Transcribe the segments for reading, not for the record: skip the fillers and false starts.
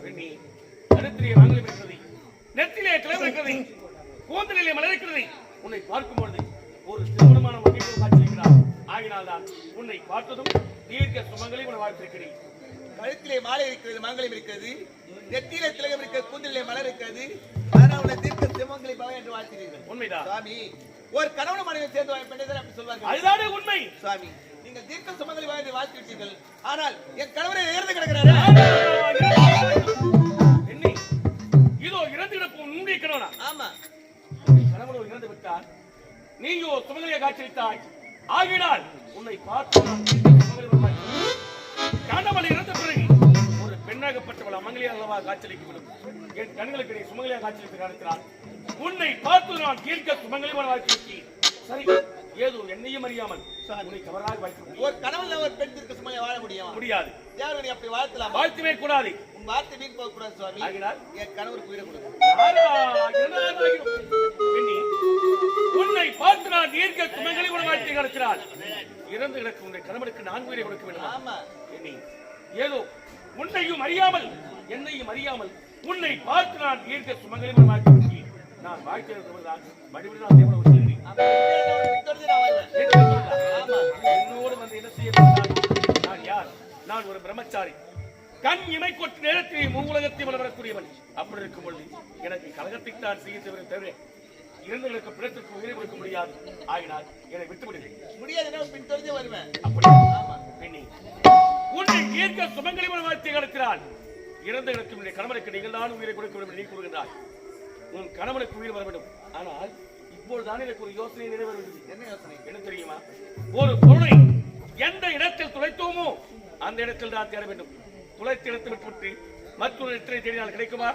பெண்ணி கருத்திலே மங்களம் இருக்கிறது, நெத்திலே கிளம்பு இருக்கிறது, கூந்தலிலே மலர்க்கிறது. உன்னை பார்க்கும் பொழுது ஒரு திருமணமான மகிழ்வு காட்சிக்கிறார். ஆகினால்தான் உன்னை பார்த்ததும் தீர்க்க சுமங்களை உன வாழ்த்திருக்கிறேன். கழுத்திலே மாலை இருக்கிறது, மங்களம் இருக்கிறது, நெத்தியிலே திலகம் இருக்கிறது, கூந்தலிலே மலர் இருக்கிறது. ஆனால் உன்னை தீர்க்க சுமங்களை பவன் என்று வாழ்த்தினீர்கள். உண்மைதான் சுவாமி. ஒரு கணவன் மனைவி சேர்ந்து பெண்ணை அப்படி சொல்வார்கள். அதுதானே உண்மை சுவாமி. நீங்கள் தீர்க்க சுமங்களை வாழ்த்து வாழ்த்தி விட்டீர்கள். ஆனால் என் கணவரை இறந்து கிடக்கிறாரு. இதோ இறந்து கிடக்கும் உன்னுடைய கணவனா? ஆமா. கணவனோ இறந்து விட்டார், நீயோ சுமங்கலியை காட்சித்தாய். ஆகினால் உன்னை பார்த்து கணவன் இறந்த பிறகு ஒரு பெண்ணாகப்பட்டவள் அமங்கலியா அல்லவா காட்சியளிக்கப்படும். என் கண்களுக்கு நீ சுமங்கலியா காட்சியளித்து காண்கிறான். உன்னை பார்த்து நான் தீர்க்க சுமங்கலியான வாழ்க்கை. சரி, ஏதோ என்னையும் அறியாமல் உன்னை தவறாக வாழ்க்கை. ஒரு கணவன் ஒரு பெண் தீர்க்க சுமங்கலியா வாழ முடியாது. யாரும் அப்படி வாழ்த்தலாம்? வாழ்த்தவே கூடாது. உன் வார்த்தை வீண் போக கூடாது சுவாமி. ஆகினால் என் கணவருக்கு உயிரை கொடுக்கும். உன்னை பார்த்து நான் தீர்க்க சுமங்கலியான வாழ்க்கை நடக்கிறாள். இறந்து கிடக்கும் உன்னை கணவனுக்கு நான் உயிரை கொடுக்க வேண்டும். ஆமா. ஏதோ உன்னையும் அறியாமல் என்னையும் அறியாமல் உன்னை பார்த்து நான் தீர்க்க சுமங்கலியான வாழ்க்கை நான் வாழ்க்கை மறுபடியும் என்னோடு வந்து என்ன செய்ய நான் யார்? நான் ஒரு பிரம்மச்சாரி. கண் இமை கொட்டு நேரத்தில் மூலகத்தை வளரக்கூடியவன். அப்படி இருக்கும் பொழுது எனக்கு கழகத்தை தான் செய்ய தவிர இறந்தவர்களுக்கு பிறத்திற்கு உயிரை கொடுக்க முடியாது. ஆகினால் என்னை விட்டுவிடுகிறேன். முடியாது, பின்தொடர்ந்து வருவேன். அப்படி பெண்ணி உன்னை தீர்க்க சுமங்கலியான வாழ்க்கை நடக்கிறாள். இறந்தவர்களுக்கு உன்னுடைய கணவனுக்கு நீங்கள் தான் உயிரை கொடுக்க வேண்டும் நீ கூறுகின்றாய். உன் கணவனுக்கு உயிர் வர வேண்டும். ஆனால் இப்பொழுதுதான் எனக்கு ஒரு யோசனை நிறைவேறுகிறது. என்ன யோசனை? என்ன தெரியுமா? ஒரு பொருளை எந்த இடத்தில் துளைத்தோமோ அந்த இடத்தில் தான் தேட வேண்டும். துளைத்து இடத்தை விட்டு மற்றொரு இடத்தை தேடினால் கிடைக்குமா?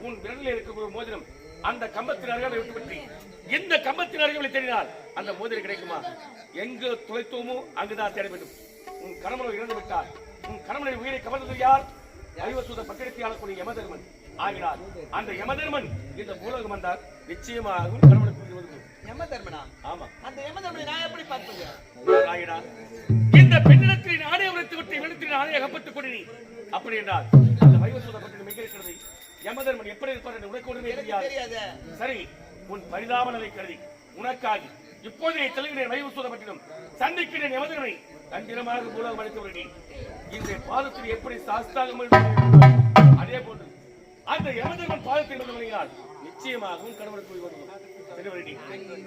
உன் விரலில் இருக்கிற மோதிரம் அந்த கம்பத்தின் அருகாமை விட்டுவிட்டு இந்த கம்பத்தின் அருகாமை தேடினால் அந்த மோதிரம் கிடைக்குமா? எங்கு துளைத்தோமோ அங்குதான் தேட வேண்டும். உன் கணவனை இறந்து விட்டால் உன் கணவனை உயிரை கவர்ந்தது யார்? ஐவசூத பட்டிடத்தை ஆளக்கூடிய யமதர்மன். ஆகிறார் அந்த யமதர்மன் இந்த பூலோகம் வந்தால் நிச்சயமாகவும் கணவனுக்கு யமதர்மனா? ஆமா. அந்த யமதர்மனை நான் எப்படி பார்ப்பது? ஆகிறார் இந்த பெண்ணிடத்தில் நானே உரைத்து விட்டு வெளுத்தில் நானே அகப்பட்டுக் கொண்டு அப்படி என்றால் அந்த ஐவசூத பட்டிடம் எங்கே இருக்கிறது? யமதர்மன் எப்படி இருப்பார் என்று உனக்கு ஒன்றுமே தெரியாது. சரி, உன் பரிதாபங்களை கருதி உனக்காகி இப்போதே தெலுங்கு ஐவசூத பட்டினம் சந்திக்கிறேன். யமதர்மனை தந்திரமாக பூலோகம் அளித்து வருகிறேன். இந்த பாதத்தில் எப்படி சாஸ்தாகம் அதே போன்று அந்த யமதர்மன் பாதத்தில் இருந்து வருகிறார். நிச்சயமாகவும் கடவுளுக்கு வருவோம்.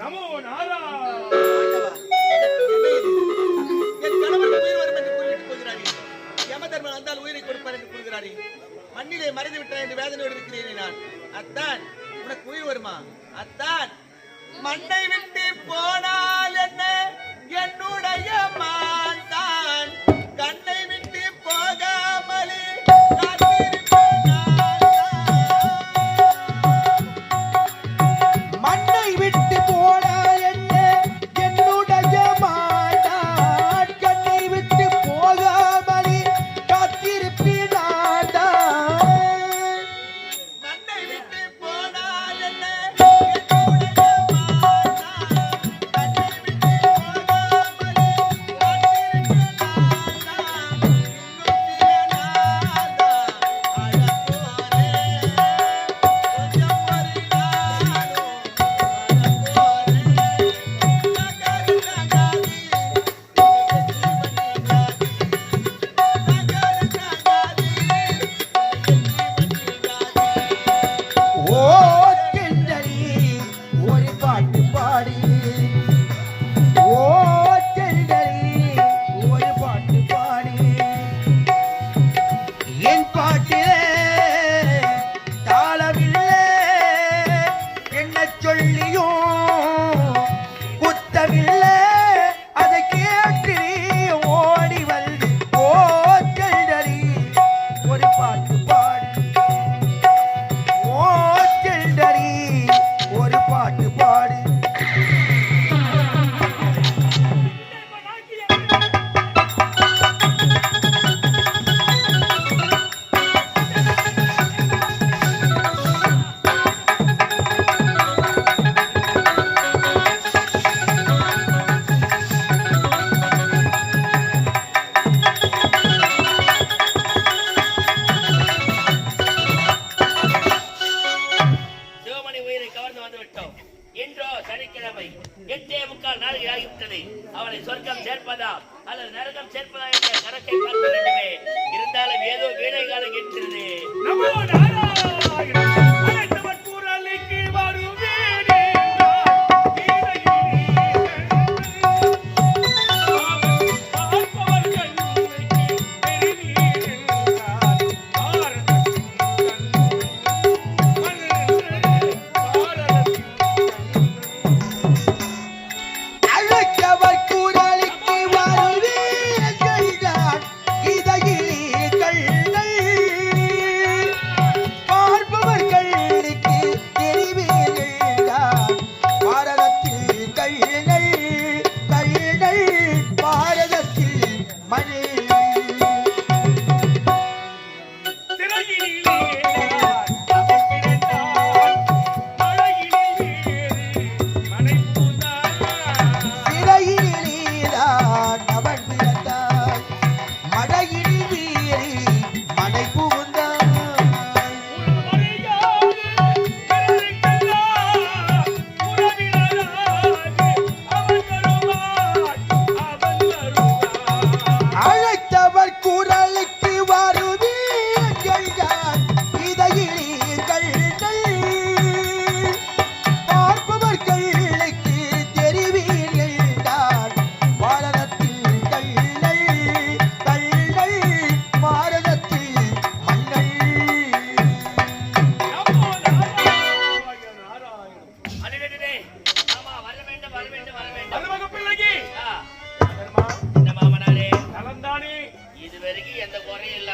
நமோ நாராயண. என் கணவனுக்கு உயிர் வரும் என்று கூறிவிட்டு போகிறாரே. யமதர்மன் வந்தால் உயிரை கொடுப்பார் என்று கூறுகிறாரே. மண்ணிலே மறைந்து விட்டார் என்று வேதனையோடு இருக்கிறேன் நான். அத்தான் உனக்கு உயிர் வருமா? அத்தான் மண்ணை விட்டு போனால் என்ன என்னுடைய மான் கண்ணை விட்டு போகாமலே மண்ணை விட்டு போனால் என்ன என்னுடைய மான் கண்ணை விட்டு போகாமலே காத்திருப்பினான். மண்ணை விட்டு போனால் என்ன என்னுடைய மான் கண்ணை விட்டு போகாமலே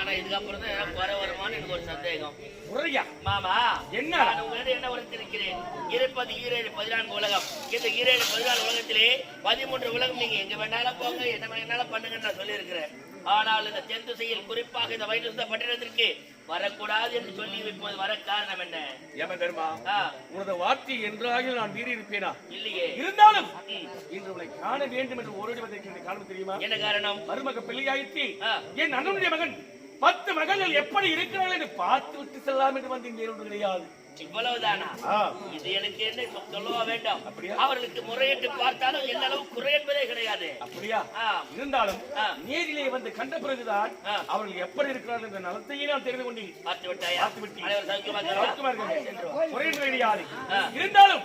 ஆனா இதுக்கப்புறம் தான் எனக்கு குறை வருமானு எனக்கு ஒரு சந்தேகம். முறையா மாமா என்ன நான் உங்களிடம் என்ன உரைத்திருக்கிறேன்? இருப்பது 14 உலகம். இந்த 14 உலகத்திலே 13 உலகம் நீங்க எங்க வேணாலும் போங்க, என்ன வேணாலும் பண்ணுங்கன்னு நான் சொல்லியிருக்கிறேன். ஆனால் இந்த தென் திசையில் குறிப்பாக இந்த வைகுந்த பட்டணத்திற்கு வரக்கூடாது என்று சொல்லி இப்போது வர காரணம் என்ன? யமதர்மா, உனது வார்த்தை என்றாக நான் மீறி இருப்பேனா? இல்லையே. இருந்தாலும் இன்று உன்னை காண வேண்டும் என்று ஓடி வந்திருக்கிற காரணம் தெரியுமா? என்ன காரணம்? மருமக பிள்ளையாயிற்று என் அண்ணனுடைய மகன் 10 மகன்கள் எப்படி இருக்கிறார்கள் என்று பார்த்து விட்டு செல்லலாம் என்று வந்து இங்கே ஒன்று கிடையாது. இவ்வளவுதானா? இது எனக்கு என்ன சொல்ல வேண்டாம். அப்படியா? அவர்களுக்கு முறையிட்டு பார்த்தாலும் எந்த அளவு குறை என்பதே கிடையாது. அப்படியா? இருந்தாலும் நேரிலே வந்து கண்ட பிறகுதான் அவர்கள் எப்படி இருக்கிறார்கள் என்ற நலத்தையே நான் தெரிந்து கொண்டேன். பார்த்து விட்டாயா? குறை கிடையாது. இருந்தாலும்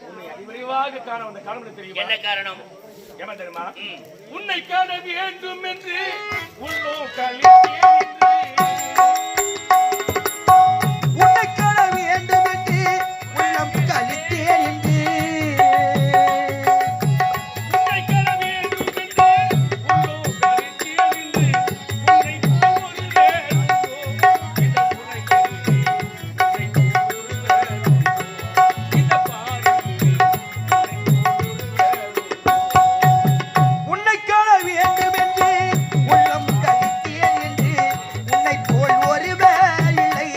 உன்னை அதிவிரைவாக காண வந்த காரணம் தெரியும். என்ன காரணம்? ஏமா தெரியுமா? உன்னை காண வேண்டும் என்று உள்ளோ கலித்தேன் உன்னை காண வேண்டும் என்று உள்ளம் கலித்தேன் என்று உன்னை காண வேண்டும் என்று உள்ளோ கலித்தேன் என்று உன்னை போல் ஒரு வேறுண்டோ இந்த உன்னை காண வேண்டும் என்று உள்ளம் கலித்தேன் என்று உன்னை போல் ஒருவர் இல்லை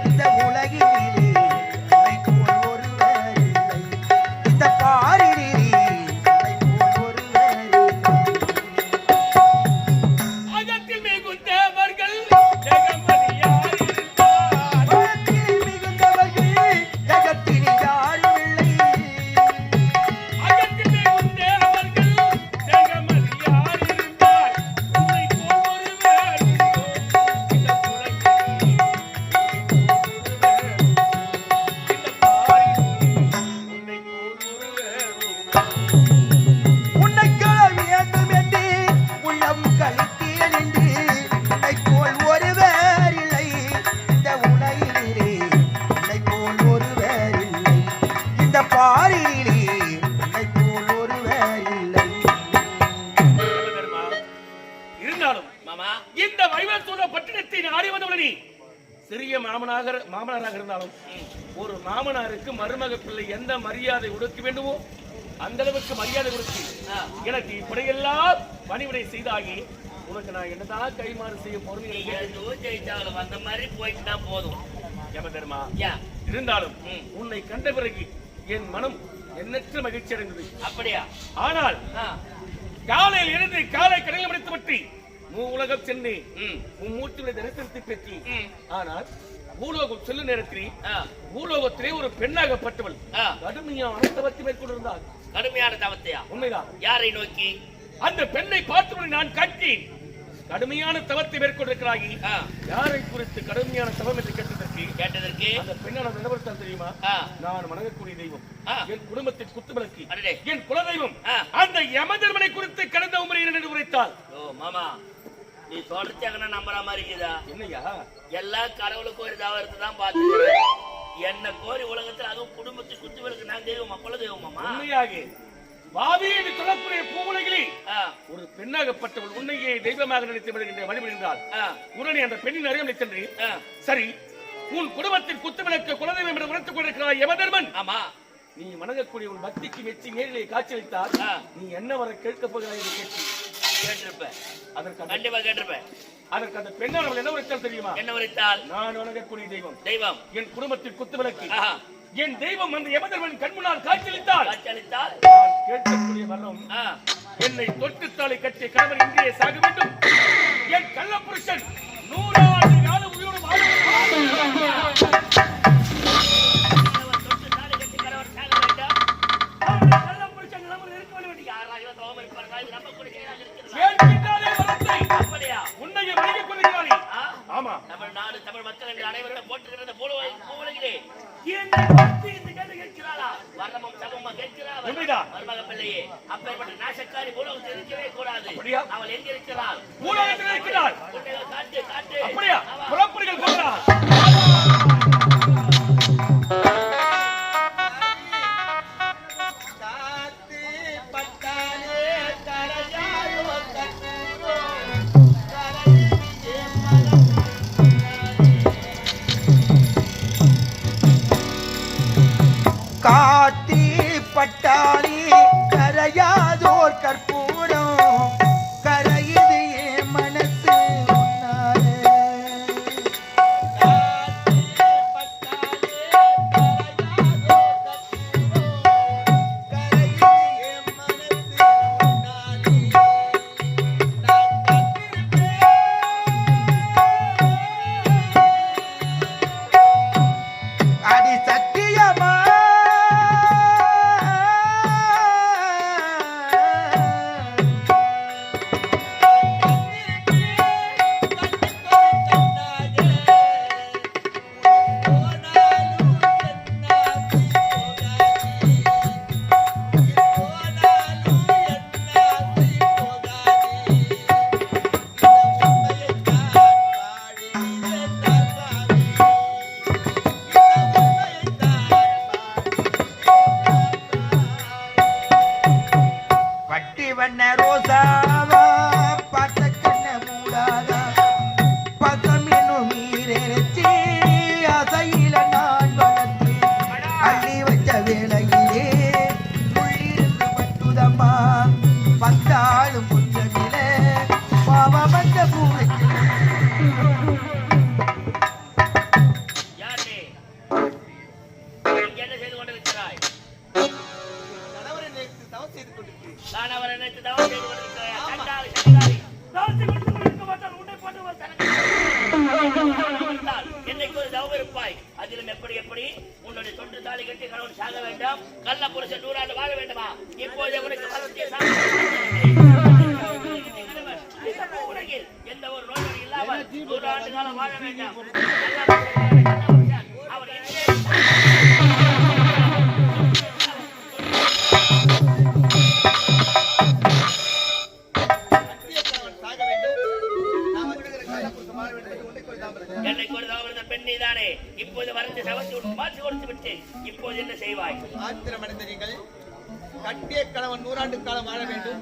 இந்த உலகினிலே, உன்னை போல் ஒருவர் இல்லை இந்த பாரினிலே, உன்னை போல் ஒருவர் இல்லை. அகத்தில் மிகுந்தவர்கள் ஜெகமதியார் இருந்தார். உலகத்தில் மிகுந்தவர்கள் ஜகத்தில் யாரும் இல்லை. அகத்தில் மிகுந்தவர்கள் ஜெகமதியார் இருந்தார். உன்னை போல் ஒருவர் இந்த உலகில் இந்த பாரில் உன்னை போல் ஒருவர் உன்னை காண வேண்டும் என்று உள்ளம் கலித்தேன் என்று உன்னை போல் ஒருவர் இல்லை இந்த உலகிலே, உன்னை போல் ஒருவர் இல்லை இந்த பாரிலே, உன்னை போல் ஒருவர் இல்லை. தர்மா. இருந்தாலும் மாமா இந்த வைவத்தூர பட்டினத்தை ஆடி வந்தவனே சிறிய மாமனாராக இருந்தாலும் ஒரு மாமனாருக்கு மருமக பிள்ளை எந்த மரியாதை கொடுக்க வேண்டுமோ அந்த அளவுக்கு மரியாதை கொடுத்து எனக்கு இப்படியெல்லாம் பணிவிடை செய்தாகி உனக்கு நான் என்னதான் கைமாறு செய்ய போறேன் ஜெயிச்சாலும் அந்த மாதிரி போயிட்டுனா போதும். யமதர்மா. ஏன்? இருந்தாலும் உன்னை கண்ட பிறகு என் மனம் எண்ணற்ற மகிழ்ச்சி அடைந்தது. அப்படியா? ஆனால் காலையில் இருந்து காலை கடலில் முடித்து பற்றி உலகம் சென்று மூர்த்தியுடைய தரிசனத்தை பெற்றி ஆனால் பூலோகம் செல்லும் நேரத்தில் பூலோகத்திலே ஒரு பெண்ணாகப்பட்டவள் கடுமையான தவத்தை மேற்கொண்டிருந்தாள். கடுமையான தவத்தையா? உண்மைதான். யாரை நோக்கி? அந்த பெண்ணை பார்த்து நான் கட்டேன். கடுமையான தவத்தை மேற்கொண்டிருக்கிறாய். யாரை குறித்து கடுமையான தவம் என்று கேட்டதற்கு அந்த பெண்ணான நிலவரத்தால் தெரியுமா? நான் வணங்கக்கூடிய தெய்வம், என் குடும்பத்தின் குத்துவிளக்கு, என் குலதெய்வம் அந்த யமதர்மனை குறித்து கடந்த உமரையில் என்று உரைத்தாள். ஓ மாமா, நீ சொல்றதுக்கு நம்புற மாதிரி இருக்குதா? என்னையா? எல்லா கடவுளுக்கும் ஒரு தவறுத்து தான் பார்த்து என்ன கோரி உலகத்தில் அதுவும் குடும்பத்துக்கு குத்துவிளக்கு நான் தெய்வம் அப்பள தெய்வம் மாமா. உண்மையாக பாவி என்று சொல்லக்கூடிய பூவுலகில் ஒரு பெண்ணாகப்பட்டவள் உன்னையே தெய்வமாக நினைத்து வருகின்ற வழிபடுகின்றாள். உடனே அந்த பெண்ணின் அருகே சென்று சரி உன் குடும்பத்தின் குத்துவிளக்கு குலதெய்வம் என்று உரைத்துக் கொண்டிருக்கிறாய் யமதர்மன். ஆமா, நீ வணங்கக்கூடிய உன் பக்திக்கு மெச்சி நேரிலே காட்சியளித்தால் நீ என்ன வர கேட்கப் போகிறாய் என்று கேட்டிருப்ப. அதற்கு கண்டிப்பா கேட்டிருப்ப. அதற்கு அந்த பெண்ணானவள் என்ன உரைத்தால் தெரியுமா? என்ன உரைத்தால்? நான் வணங்கக்கூடிய தெய்வம் தெய்வம் என் குடும்பத்தின் குத்துவிளக்கு, என் தெய்வம் அந்த யமதர்மன் கண் முன்னால் காட்சியளித்தால் நான் கேட்கக்கூடிய வரம் என்னை தொட்டுத்தாளை கட்டிய கணவன் இங்கேயே சாக வேண்டும், என் கள்ள புருஷன் 100 ஆண்டு காலம் உயிரோடு வாழ உன்னைய வணங்கிக் கொள்கிறாய். ஆமா, தமிழ் நாடு தமிழ் மக்கள் என்று அனைவரும் போட்டுகிறது பூவுலகிலே பிள்ளையே அப்பேற்பட்ட நாசக்காரி பூலோகத்தில் இருக்கவே கூடாது. அவள் எங்க இருக்கிறாள்? பூலோகத்தில் இருக்கிறாள். காட்டு காட்டு. அப்படியா? புறப்படுகள் போகிறார். காத்து பட்டாலே கரையாயோ கண்ணூரோ கரையிலே மனம் தவம் இருப்பாய். அதிலும் எப்படி உன்னுடைய தொட்டு தாலி கட்டி கணவன் சாக வேண்டாம், கள்ள புருஷன் 100 ஆண்டு வாழ வேண்டுமா? இப்போது உனக்கு வரத்தை உலகில் எந்த ஒரு நோய் இல்லாமல் 100 ஆண்டு காலம் வாழ வேண்டாம். அவர் என்னை கொடுத்த பெண்ணிதானே இப்போது வரத்தை சவத்து மாற்றி கொடுத்து விட்டேன். இப்போது என்ன செய்வாய்? ஆத்திரமடைந்த நீங்கள் கட்டிய கணவன் 100 ஆண்டு காலம் வாழ வேண்டும்,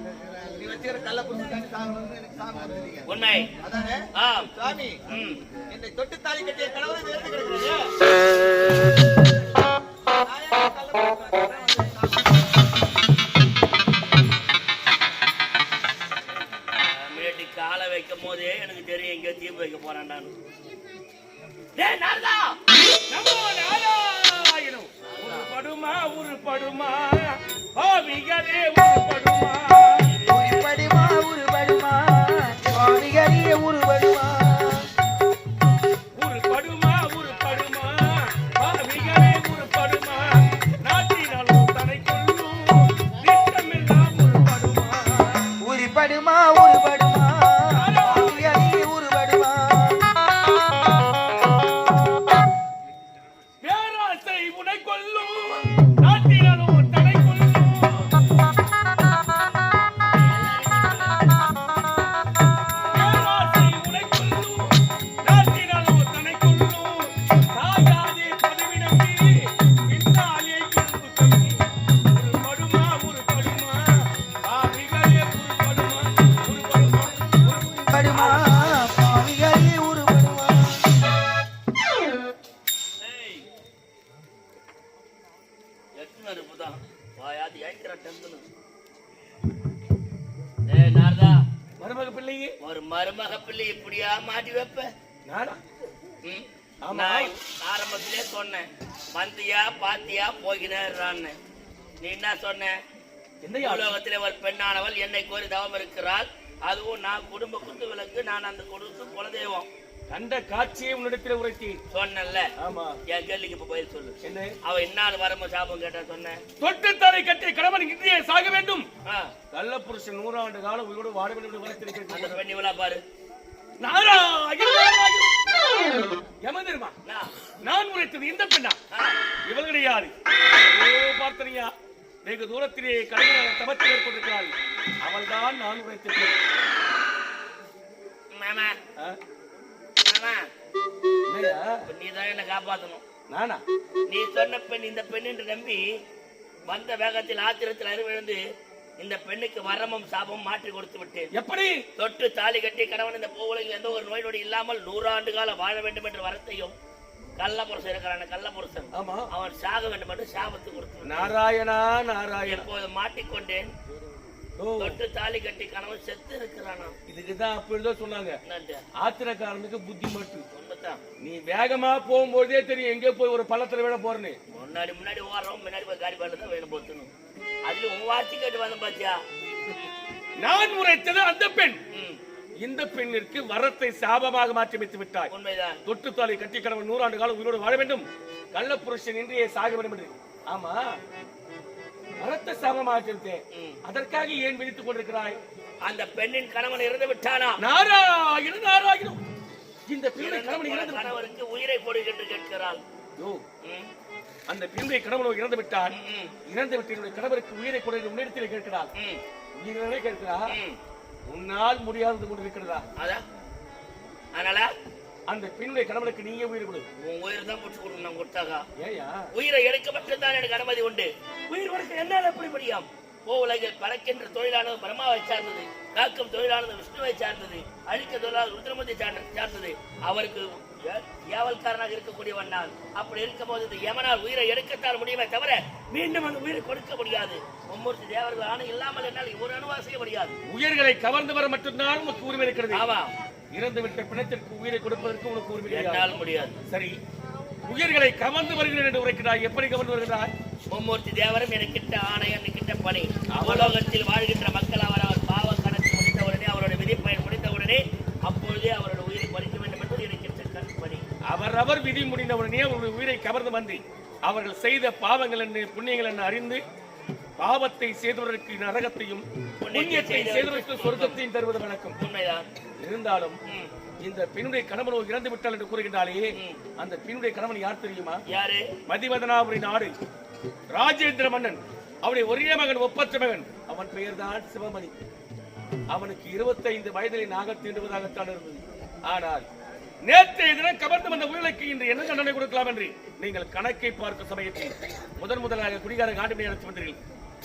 நீ வச்சுக்கிற கள்ள புருஷன் சாகணும்னு எனக்கு சாமி வந்துட்டீங்க. உண்மை அதானே? ஆம் சாமி, என்னை தொட்டு தாலி கட்டிய கணவனை வேறு கிடக்கிறது. காலை வைக்கும் போதே எனக்கு தெரியும் எங்க தீபம் வைக்க போறேன் நான். உருப்படுமா உருப்படுமா பாவிகளே உருப்படுமா உருப்படுமா உருப்படுமா சுவாமிகளே உருப்படுமா உருப்படுமா உருப்படுமா பாவிகளே உருப்படுமா நாட்டினாலும் தனை கொள்ளும் திட்டமெல்லாம் உருப்படுமா உருப்படுமா உருப்படுமா சுவாமிகளே உருப்படுமா பேராசை உனை கொள்ளும் நாட்டினாலும் தனை கொள்ளும் பேராசை உனை கொள்ளும் நாட்டினாலும் தனை கொள்ளும் சாயாதே பதவினக்கு பின்னாலே இருப்பு தம்பி உருப்படுமா உருப்படுமா பாவிகளே உருப்படுமா உருப்படுமா உருப்படுமா சுவாமிகளே உருப்படுமா எத்தனை இருப்புதான் வாயாது ஏங்கிற டென்ஷன். நாரதா, மருமக பிள்ளையே ஒரு மருமக பிள்ளை இப்படியா மாட்டி வைப்ப? நானா ம்? ஆமா. நான் ஆரம்பத்திலே சொன்னேன், வந்தியா பாத்தியா போகினான்னு. நீ என்ன சொன்ன? என்ன உலகத்திலே ஒரு பெண்ணானவள் என்னை கோரி தவம் இருக்கிறாள், அதுவும் நான் குடும்ப குத்து விளக்கு, நான் அந்த குடும்ப குலதெய்வம் கண்ட காட்சியை உன்னிடத்தில் உரைத்தி சொன்னேன்ல. ஆமா என் கேள்விக்கு இப்ப பதில் சொல்லு. என்ன அவ இன்னாள் வரம சாபம் கேட்டா சொன்னேன். தொட்டுத்தாரை கட்டிய கணவன் இன்றையே சாக வேண்டும், ஆ, கள்ள புருஷன் 100 ஆண்டு காலம் உயிரோடு வாழ வேண்டும் என்று வளர்த்திருக்கிறது. அந்த பெண் இவளா பாரு. யமதர்மா நான், நான் உரைத்தது இந்த பெண்ணா? ஆ, இவள் கிடையாது. பார்த்தனியா வெகு தூரத்திலே கலைஞர் தவத்தில் ஏற்பட்டிருக்கிறாள். அவள் தான் நான் உரைத்திருக்கிறேன். மாமா ஆ? மாமா, என்னய்யா? நீ தான் என்ன காப்பாத்தணும். நானா? நீ சொன்ன பெண் இந்த பெண் என்று நம்பி வந்த வேகத்தில் ஆத்திரத்தில் அறிவிழந்து இந்த பெண்ணுக்கு வரமும் சாபமும் மாற்றி கொடுத்து விட்டேன். எப்படி? தொட்டு தாலி கட்டி கணவன் இந்த பூவுலகில் எந்த ஒரு நோய் நொடி இல்லாமல் 100 ஆண்டு காலம் வாழ வேண்டும் என்ற வரத்தையும், கள்ள புருஷன் இருக்கிறான கள்ள புருஷன் ஆமா அவன் சாக வேண்டும் என்று சாபத்து கொடுத்து நாராயணா நாராயணா. இப்போது மாட்டிக்கொண்டேன். ஓ, தொட்டு தாலி கட்டி கணவன் செத்து இருக்கிறானா? இதுக்குதான் அப்பொழுதுதான் சொன்னாங்க, என்னண்டு? ஆத்திரக்காரனுக்கு புத்தி மட்டும். உண்மைதான். நீ வேகமா போகும்போதே தெரியும் எங்கே போய் ஒரு பள்ளத்துல விட போறேன்னு. முன்னாடி ஓடுறோம், முன்னாடி போய் காடி பாடல தான் வேணும் போத்தணும். அதுல உன் வாட்சி கேட்டு வந்த பாத்தியா? நான் உரைத்தது அந்த பெண். ம், இந்த பெண்ணிற்கு வரத்தை சாபமாக மாற்றி வைத்து விட்டாய். உண்மைதான். தொட்டுத்தாலி கட்டி கணவன் 100 ஆண்டு காலம் உயிரோடு வாழ வேண்டும், கள்ள புருஷன் இன்றையே சாக வேண்டும் என்று. ஆமா, வரத்தை சாபமாக இருந்தேன், ம். அதற்காக ஏன் விழித்துக் கொண்டிருக்கிறாய்? அந்த பெண்ணின் கணவன் இறந்து விட்டானா? நாராயண நாராயணம். இந்த பெண்ணின் கணவன் இறந்து கணவருக்கு உயிரை கொடு என்று கேட்கிறாள். யோ, ம், அந்த பெண்ணுடைய கணவனோ இறந்து விட்டான். ம், இறந்து விட்டு என்னுடைய கணவருக்கு உயிரை கொடு உன்னிடத்தில் கேட்கிறாள். ம், உயிரை கேட்கிறா, ம். உன்னால் முடியாதது கொண்டு இருக்கிறதா? அதான். அதனால அந்த பெண்ணுடைய கணவனுக்கு நீயே உயிர் கொடு. உன் உயிர் தான் பிடிச்சு கொடுக்கணும். நான் கொடுத்தாக்கா ஏயா? உயிரை எடுக்க மட்டும்தான் எனக்கு அனுமதி உண்டு. உயிர் கொடுக்க என்னால் எப்படி முடியும்? உலகில் பறக்கின்ற தொழிலானது பிரம்மாவை சார்ந்தது, காக்கும் தொழிலானது விஷ்ணுவை சார்ந்தது, அழிக்க தொழிலானது ருத்ரமத்தை சார்ந்தது. அவருக்கு ஏவல்காரனாக இருக்கக்கூடியவன் நான். அப்படி இருக்கும் போது இந்த யமனால் உயிரை எடுக்கத்தான் முடியுமே தவிர மீண்டும் அந்த உயிரை கொடுக்க முடியாது. மும்மூர்த்தி தேவர்கள் ஆணை இல்லாமல் என்னால் ஒரு அணுவா செய்ய முடியாது. உயிர்களை கவர்ந்து வர மட்டும்தான் உனக்கு உரிமை இருக்கிறது. ஆமா, இறந்து விட்ட பிணத்திற்கு உயிரை கொடுப்பதற்கு உனக்கு உரிமை கிடையாது. என்னால் முடியாது. சரி, உயிர்களை கவர்ந்து வருகிறேன் என்று உரைக்கிறாய். எப்படி கவர்ந்து வருகிறாய்? மும்மூர்த்தி தேவரும் எனக்கிட்ட ஆணையம் கிட்ட பணி. உலோகத்தில் வாழ்கின்ற மக்கள் அவர் பாவ கணக்கு முடித்தவுடனே, அவருடைய விதிப்பயன் முடித்தவுடனே அப்பொழுதே அவருடைய உயிரை பறிக்க வேண்டும் என்பது எனக்கு பணி. அவரவர் விதி முடிந்தவுடனே அவருடைய உயிரை கவர்ந்து வந்து அவர்கள் செய்த பாவங்கள் என்ன புண்ணியங்கள் என்ன அறிந்து பாவத்தை செய்தவர்களுக்கு நரகத்தையும் புண்ணியத்தை செய்தவர்களுக்கு சொர்க்கத்தையும் தருவது வழக்கம். உண்மைதான். இருந்தாலும் இந்த பெண்ணுடைய கணவனோ இறந்து விட்டால் என்று கூறுகின்றாலே அந்த பெண்ணுடைய கணவன் யார் தெரியுமா? யாரு? மதிவதனாபுரி நாடு ராஜேந்திர மன்னன். அவருடைய ஒரே மகன், ஒப்பற்ற மகன். அவன் பெயர் தான் சிவமணி. அவனுக்கு 25 வயதிலே நாக தீண்டுவதாகத்தான் இருந்தது. ஆனால் நேற்றைய தினம் கவர்ந்து வந்த உயிருக்கு இன்று என்ன தண்டனை கொடுக்கலாம் என்று நீங்கள் கணக்கை பார்க்கும் சமயத்தில் முதலாக குடிகார காட்டுமணி அழைத்து வந்தீர்கள்.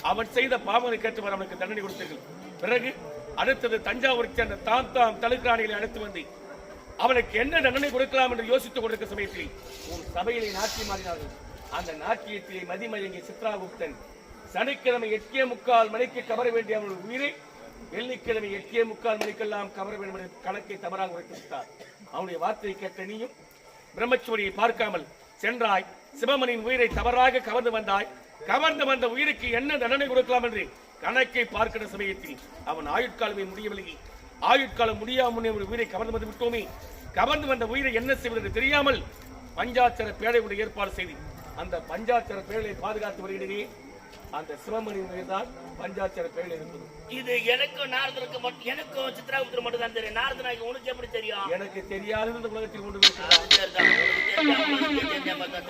அவன் செய்த பாவங்களை கேட்டு அவனுக்கு தண்டனை கொடுத்தீர்கள். பிறகு அடுத்தது தஞ்சாவூருக்கு சேர்ந்த தாம் தலுக்கிராணிகளை அழைத்து வந்து அவனுக்கு என்ன தண்டனை கொடுக்கலாம் என்று யோசித்துக் கொண்டிருக்க சமயத்தில் உன் சபையிலே நாட்டியம் மாறினார்கள். அந்த நாட்டியத்திலே மதிமயங்கிய சித்ராகுப்தன் சனிக்கிழமை 8:45 மணிக்கு கவர வேண்டிய அவனுடைய உயிரை வெள்ளிக்கிழமை 8:45 மணிக்கெல்லாம் கவர வேண்டும் என்ற கணக்கை தவறாக உரைத்துவிட்டார். அவனுடைய வார்த்தையை கேட்ட நீயும் பிரம்மச்சோரியை பார்க்காமல் சென்றாய். சிவமணியின் உயிரை தவறாக கவர்ந்து வந்தாய். கவர்ந்து வந்த உயிருக்கு என்ன தண்டனை கொடுக்கலாம் என்று கணக்கை பார்க்கிற சமயத்தில் அவன் ஆயுட்காலமே முடியவில்லை. ஆயுட்காலம் முடியாமல் உயிரை கவர்ந்து வந்து விட்டோமே. கவர்ந்து வந்த உயிரை என்ன செய்வது என்று தெரியாமல் பஞ்சாட்சர பேழையுடைய ஏற்பாடு செய்து அந்த பஞ்சாட்சர பேழை பாதுகாத்து வருகிறேன். அந்த சிவமணியின் உயிர் தான் பஞ்சாட்சர பேழை இருந்தது. இது எனக்கும் நாரதனுக்கு மட்டும், எனக்கும் சித்ராகுப்தர் மட்டும் தான் தெரியும். நாரதனாக்கு உனக்கு எப்படி தெரியும்? எனக்கு தெரியாத இந்த உலகத்தில் கொண்டு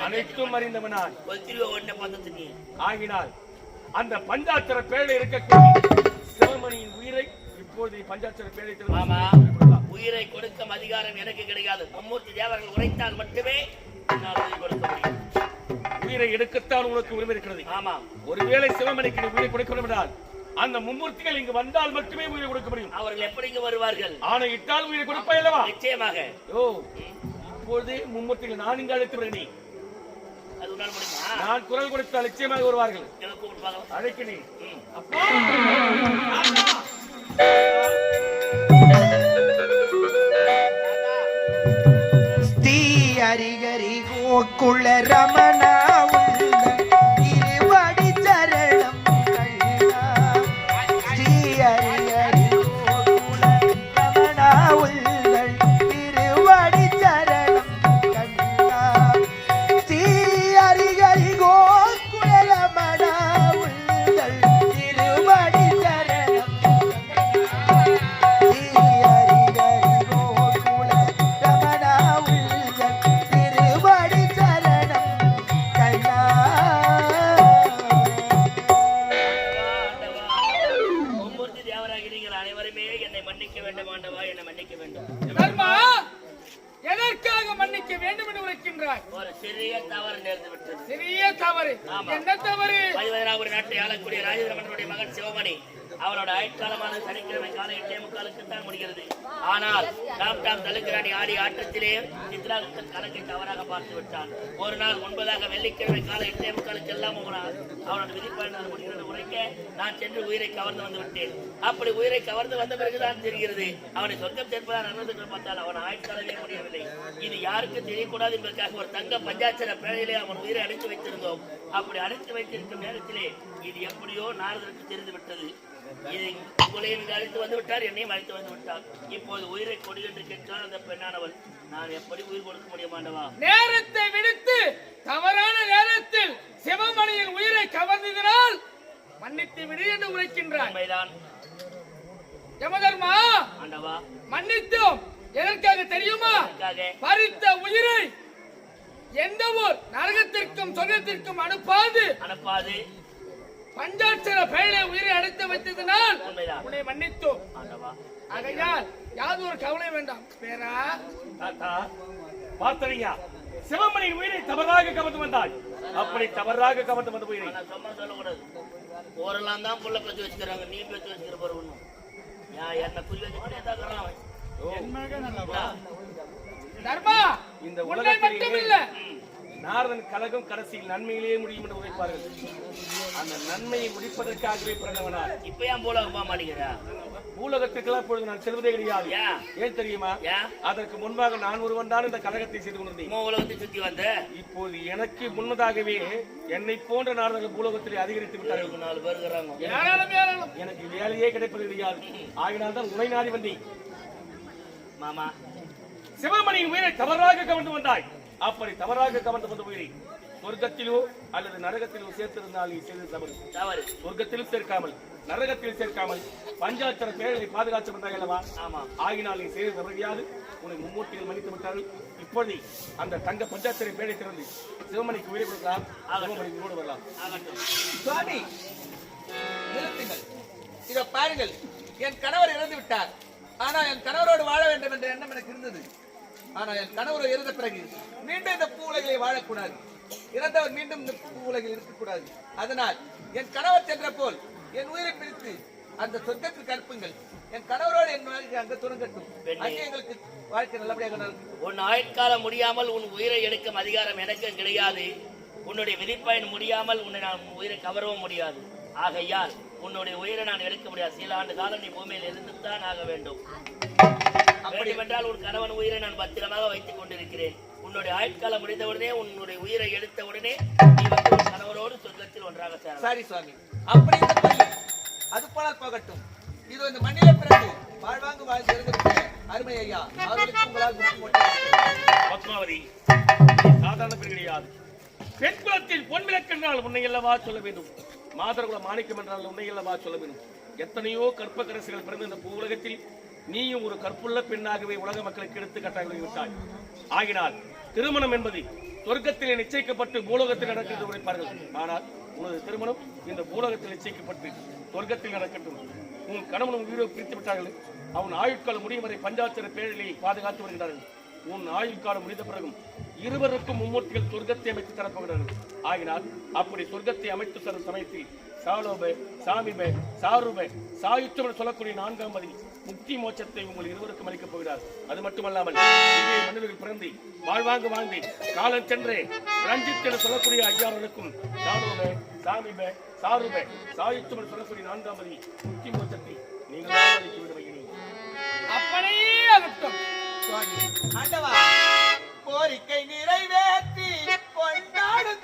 அனைத்தும் அறிந்தவனான் ஆகினால் அந்த பஞ்சாட்சர பேழை இருக்கக்கூடிய சிவமணியின் உயிரை இப்போது பஞ்சாட்சர பேழை உயிரை கொடுக்கும் அதிகாரம் எனக்கு கிடையாது. மும்மூர்த்தி தேவர்கள் உரைத்தால் மட்டுமே கொடுக்க முடியும். உயிரை எடுக்கத்தான் உனக்கு உரிமை இருக்கிறது. ஆமா. ஒருவேளை சிவமணிக்கு உயிரை கொடுக்க முடியாது. அந்த மும்மூர்த்திகள் இங்கு வந்தால் மட்டுமே உயிரை கொடுக்க முடியும். அவர்கள் எப்படி இங்கு வருவார்கள்? ஆனா இட்டால் உயிரை கொடுப்பாய் அல்லவா? நிச்சயமாக. இப்பொழுது மும்மூர்த்திகள் நான் இங்கு அழைத்து வருகிறேன். அது உன்னால் முடியுமா? நான் குரல் கொடுத்தால் நிச்சயமாக வருவார்கள். அழைக்கிறேன். அப்பா ஸ்ரீ ஹரிஹரி கோகுல ரமணா திருவடி சரணம் கண்ணா. ஸ்ரீ ஹரிஹரி கோகுல ரமணா திருவடி சரணம் கண்ணா. ஸ்ரீ ஹரிஹரி கோகுல ரமணா திருவடி சரணம் மகன் சிவமணி அவரோட ஆயுட்காலமான சனிக்கிழமை காலை 8:45 தான் முடிகிறது. ஆனால் தாம் தலுக்கிராணி ஆடி ஆட்டத்திலே சித்ராகுப்தன் கணக்கை தவறாக பார்த்து விட்டான். ஒரு நாள் முன்பதாக வெள்ளிக்கிழமை காலை 8:45 எல்லாம் அவனோட விதிப்பயனால் முடிகிறது உரைக்க நான் சென்று உயிரை கவர்ந்து வந்து விட்டேன். அப்படி உயிரை கவர்ந்து வந்த பிறகுதான் தெரிகிறது அவனை சொர்க்கம் சேர்ப்பதான் நல்லது பார்த்தால் அவன் ஆயுட்காலமே முடியவில்லை. இது யாருக்கு தெரியக்கூடாது என்பதற்காக ஒரு தங்க பஞ்சாட்சர பேழையிலே அவன் உயிரை அடைத்து வைத்திருந்தோம். அப்படி அடைத்து வைத்திருக்கும் நேரத்திலே இது எப்படியோ நாரதருக்கு தெரிந்து விட்டது. இதை உங்களையும் அழைத்து வந்து விட்டார், என்னையும் அழைத்து வந்து விட்டார். இப்போது உயிரை கொடு என்று கேட்கிறான் அந்த பெண்ணானவள். நான் எப்படி உயிர் கொடுக்க முடியுமாண்டவா? நேரத்தை விடுத்து தவறான நேரத்தில் சிவமணியின் உயிரை கவர்ந்ததனால் மன்னித்து விடு என்று உரைக்கின்றான். யமதர்மா ஆண்டவா மன்னித்தோம். எதற்காக தெரியுமா? பறித்த உயிரை எந்த ஊர் நரகத்திற்கும் சொர்க்கத்திற்கும் அனுப்பாது பஞ்சாட்சர பேழை உயிரை அடைத்து வைத்ததனால் உன்னை மன்னித்தோம். ஆகையால் யாவது ஒரு கவலை வேண்டாம். பேரா பார்த்தீங்க சிவமணியின் உயிரை தவறாக கவர்ந்து வந்தாய். அப்படி தவறாக கவர்ந்து வந்த உயிரை சும்மா சொல்லக்கூடாது. ஓரெல்லாம் தான் புள்ள பத்தி வச்சுக்கிறாங்க, நீ பத்தி வச்சுக்கிற போறவனும் என்ன குறி வச்சு தர்மா இந்த உலகத்தில் நாரதன் கலகம் கடைசியில் நன்மையிலேயே முடியும் என்று உரைப்பார்கள். அந்த நன்மையை முடிப்பதற்காகவே பிறந்தவனார். இப்ப ஏன் பூலோகம் போக மாட்டேங்கிற? பூலோகத்துக்கெல்லாம் இப்பொழுது நான் செல்வதே கிடையாது. ஏன் தெரியுமா? அதற்கு முன்பாக நான் ஒருவன் தான் இந்த கலகத்தை செய்து கொண்டிருந்தேன். உலகத்தை சுற்றி வந்த இப்போது எனக்கு முன்னதாகவே என்னை போன்ற நாரதர்கள் பூலோகத்தில் அதிகரித்து விட்டார்கள். 4 பேர் இருக்கிறாங்க. எனக்கு வேலையே கிடைப்பது கிடையாது. ஆகினால்தான் உனை நாடி வந்தேன். மாமா சிவமணியின் உயிரை தவறாக கவர்ந்து வந்தாய். அப்படி தவறாக கவர்ந்து வந்த உயிரை சொர்க்கத்திலோ அல்லது நரகத்திலோ சேர்த்திருந்தால் நீ செய்தது தவறு. சொர்க்கத்திலும் சேர்க்காமல் நரகத்தில் சேர்க்காமல் பஞ்சாட்சர பேரலை பாதுகாத்து வந்தாய் அல்லவா? ஆமா. ஆகினால் நீ செய்தது தவறியாது. உன்னை மும்மூர்த்திகள் மன்னித்து விட்டார்கள். இப்பொழுது அந்த தங்க பஞ்சாட்சரை பேழை திறந்து சிவமணிக்கு உயிரை கொடுக்கலாம். சிவமணிக்கு கூட வரலாம். சுவாமி நிறுத்துங்கள். இதை பாருங்கள். என் கணவர் இறந்து விட்டார். ஆனா என் கணவரோடு வாழ வேண்டும் என்ற எண்ணம் எனக்கு இருந்தது. ஆனா என் கணவர் இறந்த பிறகு மீண்டும் இந்த பூ உலகிலே வாழக்கூடாது. இறந்தவர் மீண்டும் இந்த பூ உலகில் இருக்கக்கூடாது. அதனால் என் கணவர் சென்ற போல் என் உயிரை பிரித்து அந்த சொர்க்கத்திற்கு அனுப்புங்கள். என் கணவரோடு என் வாழ்க்கை அங்க துறங்கட்டும். அங்கே எங்களுக்கு வாழ்க்கை நல்லபடியாக நடக்கும். உன் ஆயுட்காலம் முடியாமல் உன் உயிரை எடுக்கும் அதிகாரம் எனக்கு கிடையாது. உன்னுடைய விதிப்பயன் முடியாமல் உன்னை நான் உயிரை கவரவும் முடியாது. ஆகையால் உன்னுடைய உயிரை நான் எடுக்க முடியாது. சில ஆண்டு காலம் நீ பூமியில் இருந்துதான் ஆக வேண்டும். அப்படிவென்றால் உன் கணவன் உயிரை நான் பத்திரமாக வைத்துக் கொண்டிருக்கிறேன். உன்னுடைய ஆயுட்காலம் முடிந்தவுடனே உன்னுடைய உயிரை எடுத்த உடனே நீ வந்து உன் கணவரோடு சொர்க்கத்தில் ஒன்றாக சேரலாம். சரி சுவாமி, அப்படி அது போல போகட்டும். இது இந்த மண்ணிலே பிறகு வாழ்வாங்கு வாழ்ந்து இருந்த அருமை ஐயா அவர்களுக்கு உங்களால் பத்மாவதி சாதாரண பெண் கிடையாது. பெண் குலத்தில் பொன் விளக்கு என்றால் உன்னை அல்லவா சொல்ல வேண்டும். மாதர்குல மாணிக்கம் என்றால் உன்னை அல்லவா சொல்ல வேண்டும். எத்தனையோ கற்பக்கரசுகள் பிறந்த இந்த பூ உலகத்தில் நீயும் ஒரு கற்புள்ள பெண்ணாகவே உலக மக்களுக்கு எடுத்துக்காட்டாக விட்டாய். ஆகினால் திருமணம் என்பது சொர்க்கத்திலே நிச்சயிக்கப்பட்டு பூலோகத்தில் நடக்கிறது உரைப்பார்கள். ஆனால் உனது திருமணம் இந்த பூலோகத்தில் நிச்சயிக்கப்பட்டு சொர்க்கத்தில் நடக்கட்டும். உன் கணவனும் உயிரை பிரித்து விட்டார்கள். அவன் ஆயுட்காலம் முடியும் வரை பஞ்சாட்சர பேழையை பாதுகாத்து வருகிறார்கள். உன் ஆயுட்காலம் முடிந்த பிறகும் இருவருக்கும் மும்மூர்த்திகள் சொர்க்கத்தை அமைத்து தரப்போகிறார்கள். ஆகினால் அப்படி சொர்க்கத்தை அமைத்து தரும் சமயத்தில் சாலோபே சாமிபே சாருபே சாயுத்தம் சொல்லக்கூடிய 4ஆம் பதி முக்தி மோட்சத்தை உங்கள் இருவருக்கும் அளிக்கப் போகிறார். அது மட்டுமல்லாமல் இதே மனிதர்கள் பிறந்து வாழ்வாங்கு வாழ்ந்து காலம் சென்றே ரஞ்சித் என சொல்லக்கூடிய ஐயாவர்களுக்கும் சாலோபே சாமிபே சாருபே சாயுத்தம் சொல்லக்கூடிய 4ஆம் பதி முக்தி மோட்சத்தை நீங்கள் அளிக்க விடுவீர்கள். அப்படியே ஆகட்டும். ஆண்டவா, கோரிக்கை நிறைவேற்றி கொண்டாடும்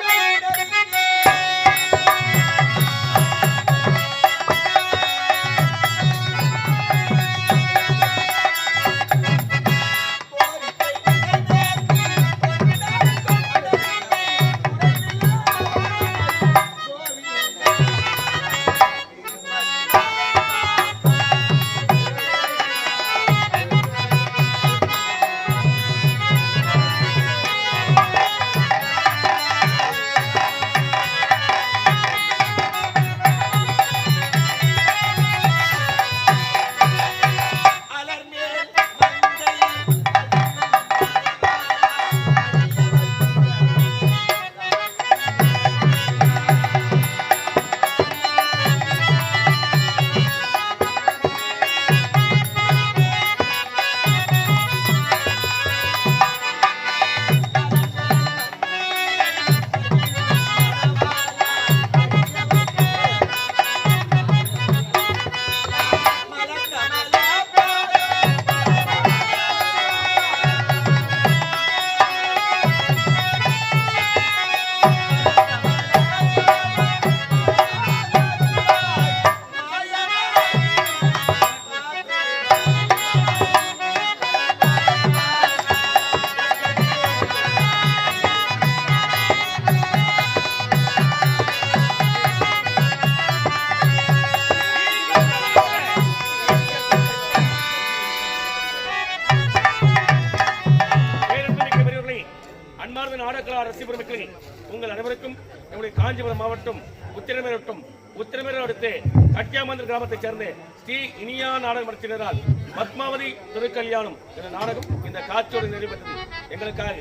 உங்கள் அனைவருக்கும் நம்முடைய காஞ்சிபுரம் மாவட்டம் உத்திரமேரூர் அடுத்து கட்டியாமந்தர் கிராமத்தைச் சேர்ந்த ஸ்ரீ இனியா நாடக மன்றத்தினரால் பத்மாவதி திருக்கல்யாணம் என்ற நாடகம் இந்த காட்சியோடு நிறைவேற்றது. எங்களுக்காக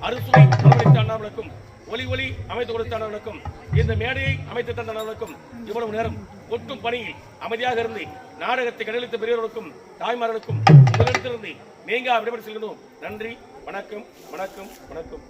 அறுசுவை அமைத்த அண்ணாவளுக்கும் ஒலி அமைத்து கொடுத்த அண்ணாவளுக்கும் இந்த மேடையை அமைத்து தந்த அண்ணாவளுக்கும் இவ்வளவு நேரம் ஒட்டும் பணியில் அமைதியாக இருந்து நாடகத்தை கடலித்த பெரியவர்களுக்கும் தாய்மார்களுக்கும் உங்களிடத்திலிருந்து நீங்க விடைபெற்று செல்கிறோம். நன்றி, வணக்கம், வணக்கம், வணக்கம்.